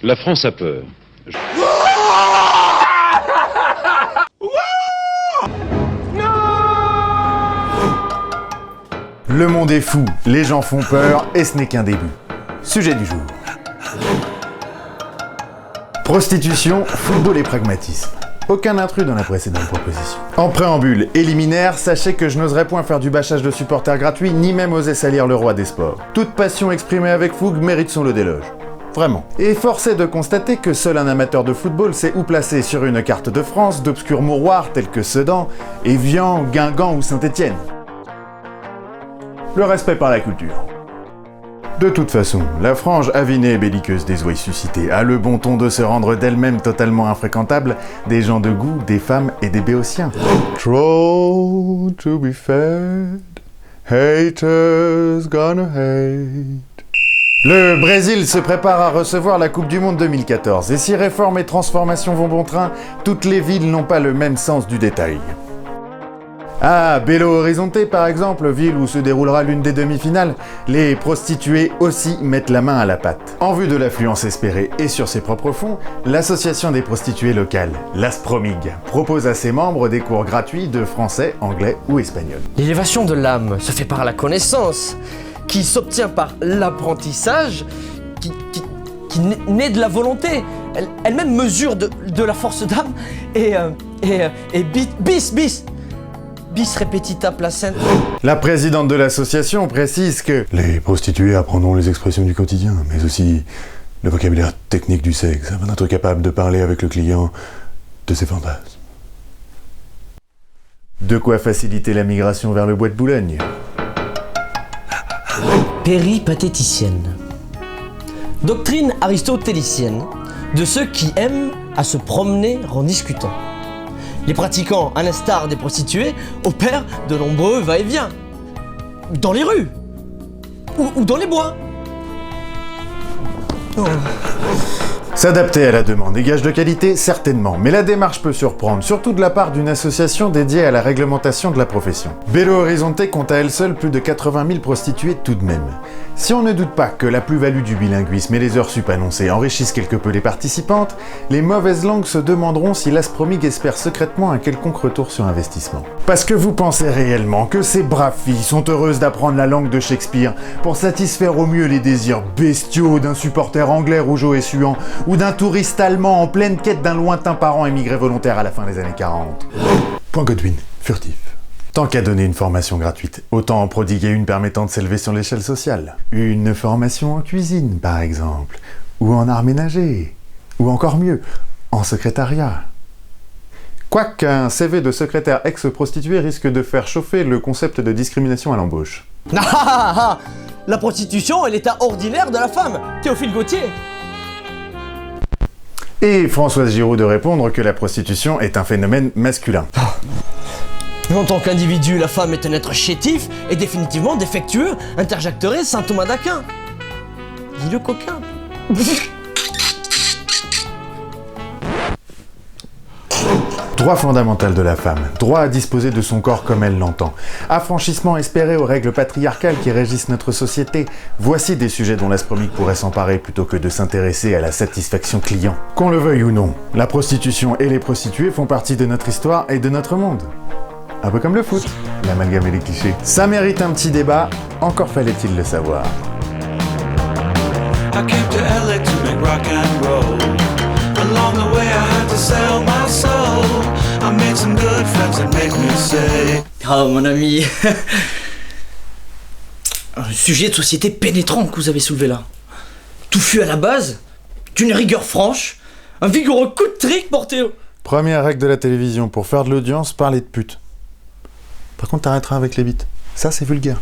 La France a peur. Le monde est fou, les gens font peur et ce n'est qu'un début. Sujet du jour. Prostitution, football et pragmatisme. Aucun intrus dans la précédente proposition. En préambule, éliminaire, sachez que je n'oserais point faire du bâchage de supporters gratuits, ni même oser salir le roi des sports. Toute passion exprimée avec fougue mérite son lot d'éloge. Vraiment. Et force est de constater que seul un amateur de football sait où placer sur une carte de France d'obscurs mouroirs tels que Sedan, Évian, Guingamp ou Saint-Étienne. Le respect par la culture. De toute façon, la frange avinée et belliqueuse des ouailles suscitées a le bon ton de se rendre d'elle-même totalement infréquentable des gens de goût, des femmes et des béotiens. Troll to be fed, haters gonna hate. Le Brésil se prépare à recevoir la Coupe du Monde 2014 et si réformes et transformations vont bon train, toutes les villes n'ont pas le même sens du détail. À Belo Horizonte par exemple, ville où se déroulera l'une des demi-finales, les prostituées aussi mettent la main à la pâte. En vue de l'affluence espérée et sur ses propres fonds, l'association des prostituées locales, l'Aspromig, propose à ses membres des cours gratuits de français, anglais ou espagnol. L'élévation de l'âme se fait par la connaissance, qui s'obtient par l'apprentissage, qui naît de la volonté. Elle-même mesure de la force d'âme et bis repetita placenta. La présidente de l'association précise que les prostituées apprendront les expressions du quotidien, mais aussi le vocabulaire technique du sexe, afin d'être capable de parler avec le client de ses fantasmes. De quoi faciliter la migration vers le bois de Boulogne. Péripatéticienne. Doctrine aristotélicienne de ceux qui aiment à se promener en discutant. Les pratiquants, à l'instar des prostituées, opèrent de nombreux va-et-vient. Dans les rues. Ou dans les bois. Oh. S'adapter à la demande et gage de qualité, certainement, mais la démarche peut surprendre, surtout de la part d'une association dédiée à la réglementation de la profession. Belo Horizonte compte à elle seule plus de 80 000 prostituées tout de même. Si on ne doute pas que la plus-value du bilinguisme et les heures sup annoncées enrichissent quelque peu les participantes, les mauvaises langues se demanderont si l'Aspromig espère secrètement un quelconque retour sur investissement. Parce que vous pensez réellement que ces braves filles sont heureuses d'apprendre la langue de Shakespeare pour satisfaire au mieux les désirs bestiaux d'un supporter anglais rougeau et suant ou d'un touriste allemand en pleine quête d'un lointain parent émigré volontaire à la fin des années 40. Point Godwin, furtif. Tant qu'à donner une formation gratuite, autant en prodiguer une permettant de s'élever sur l'échelle sociale. Une formation en cuisine, par exemple, ou en art ménager, ou encore mieux, en secrétariat. Quoique un CV de secrétaire ex-prostituée risque de faire chauffer le concept de discrimination à l'embauche. La prostitution est l'état ordinaire de la femme, Théophile Gautier. Et Françoise Giroud de répondre que la prostitution est un phénomène masculin. En tant qu'individu, la femme est un être chétif et définitivement défectueux, interjecterait saint Thomas d'Aquin. Dis le coquin. Droit fondamental de la femme, droit à disposer de son corps comme elle l'entend, affranchissement espéré aux règles patriarcales qui régissent notre société, voici des sujets dont l'Aspromig pourrait s'emparer plutôt que de s'intéresser à la satisfaction client. Qu'on le veuille ou non, la prostitution et les prostituées font partie de notre histoire et de notre monde. Un peu comme le foot, l'amalgame et les clichés. Ça mérite un petit débat, encore fallait-il le savoir. I came to LA to make rock and roll. Along the way I had to sell my soul. I made some good friends that make me say. Oh mon ami. Un sujet de société pénétrant que vous avez soulevé là. Touffu à la base, d'une rigueur franche, un vigoureux coup de trick porté au... Première règle de la télévision, pour faire de l'audience, parler de pute. Par contre, t'arrêteras avec les bites. Ça, c'est vulgaire.